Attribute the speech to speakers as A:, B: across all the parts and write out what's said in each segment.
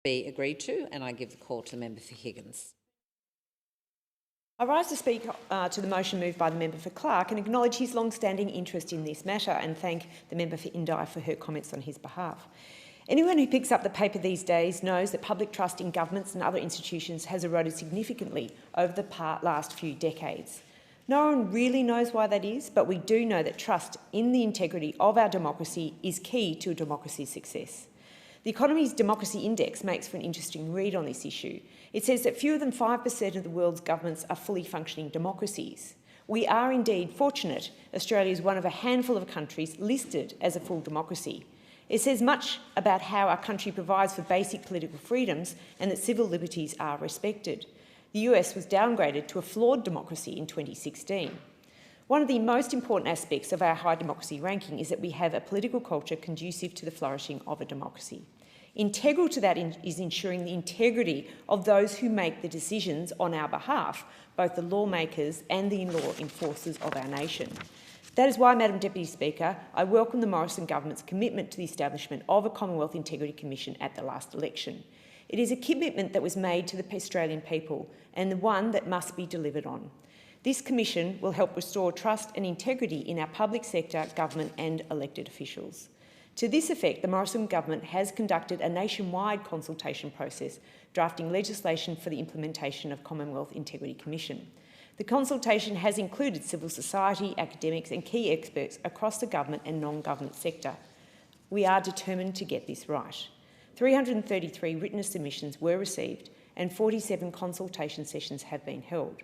A: be agreed to, and I give the call to the member for Higgins.
B: I rise to speak to the motion moved by the member for Clark and acknowledge his long-standing interest in this matter and thank the member for Indi for her comments on his behalf. Anyone who picks up the paper these days knows that public trust in governments and other institutions has eroded significantly over the last few decades. No one really knows why that is, but we do know that trust in the integrity of our democracy is key to a democracy's success. The Economy's Democracy Index makes for an interesting read on this issue. It says that fewer than 5% of the world's governments are fully functioning democracies. We are indeed fortunate Australia is one of a handful of countries listed as a full democracy. It says much about how our country provides for basic political freedoms and that civil liberties are respected. The US was downgraded to a flawed democracy in 2016. One of the most important aspects of our high democracy ranking is that we have a political culture conducive to the flourishing of a democracy. Integral to that is ensuring the integrity of those who make the decisions on our behalf, both the lawmakers and the law enforcers of our nation. That is why, Madam Deputy Speaker, I welcome the Morrison government's commitment to the establishment of a Commonwealth Integrity Commission at the last election. It is a commitment that was made to the Australian people and the one that must be delivered on. This commission will help restore trust and integrity in our public sector, government and elected officials. To this effect, the Morrison government has conducted a nationwide consultation process, drafting legislation for the implementation of Commonwealth Integrity Commission. The consultation has included civil society, academics and key experts across the government and non-government sector. We are determined to get this right. 333 written submissions were received and 47 consultation sessions have been held.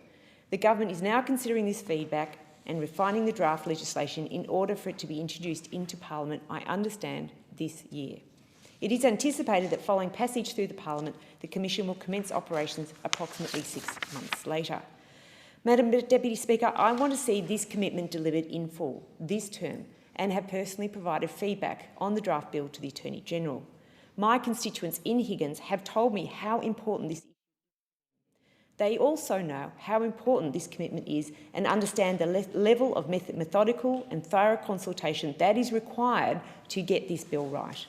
B: The government is now considering this feedback and refining the draft legislation in order for it to be introduced into Parliament, I understand, this year. It is anticipated that following passage through the Parliament, the Commission will commence operations approximately 6 months later. Madam Deputy Speaker, I want to see this commitment delivered in full this term and have personally provided feedback on the draft bill to the Attorney-General. My constituents in Higgins have told me how important this is. They also know how important this commitment is and understand the level of methodical and thorough consultation that is required to get this bill right.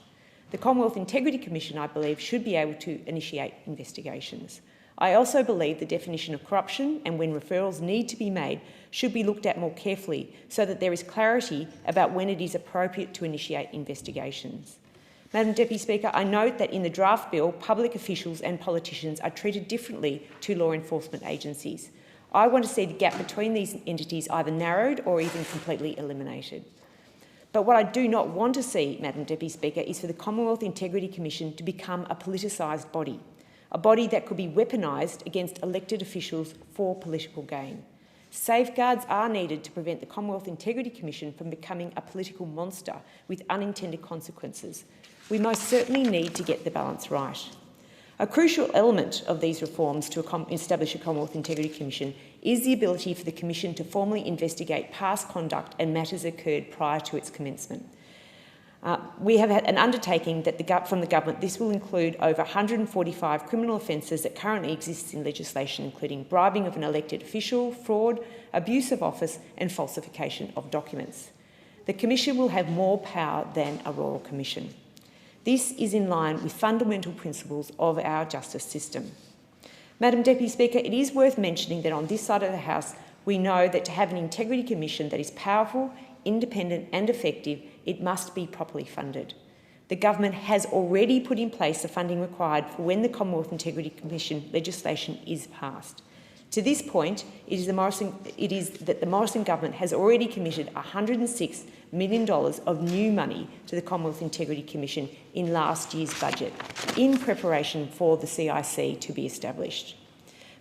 B: The Commonwealth Integrity Commission, I believe, should be able to initiate investigations. I also believe the definition of corruption and when referrals need to be made should be looked at more carefully so that there is clarity about when it is appropriate to initiate investigations. Madam Deputy Speaker, I note that in the draft bill, public officials and politicians are treated differently to law enforcement agencies. I want to see the gap between these entities either narrowed or even completely eliminated. But what I do not want to see, Madam Deputy Speaker, is for the Commonwealth Integrity Commission to become a politicised body, a body that could be weaponised against elected officials for political gain. Safeguards are needed to prevent the Commonwealth Integrity Commission from becoming a political monster with unintended consequences. We most certainly need to get the balance right. A crucial element of these reforms to establish a Commonwealth Integrity Commission is the ability for the Commission to formally investigate past conduct and matters occurred prior to its commencement. We have had an undertaking that from the government. This will include over 145 criminal offences that currently exist in legislation, including bribing of an elected official, fraud, abuse of office and falsification of documents. The Commission will have more power than a Royal Commission. This is in line with fundamental principles of our justice system. Madam Deputy Speaker, it is worth mentioning that on this side of the House, we know that to have an Integrity Commission that is powerful, independent and effective, it must be properly funded. The government has already put in place the funding required for when the Commonwealth Integrity Commission legislation is passed. To this point, it is that the Morrison government has already committed $106 million of new money to the Commonwealth Integrity Commission in last year's budget, in preparation for the CIC to be established.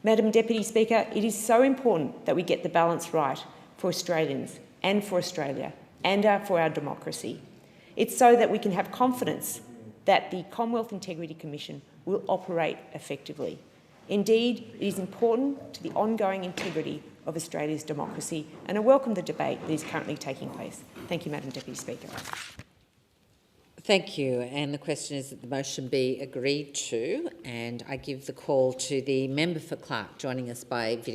B: Madam Deputy Speaker, it is so important that we get the balance right for Australians and for Australia and for our democracy. It's so that we can have confidence that the Commonwealth Integrity Commission will operate effectively. Indeed, it is important to the ongoing integrity of Australia's democracy, and I welcome the debate that is currently taking place. Thank you, Madam Deputy Speaker.
A: Thank you. And the question is that the motion be agreed to, and I give the call to the member for Clark, joining us by video.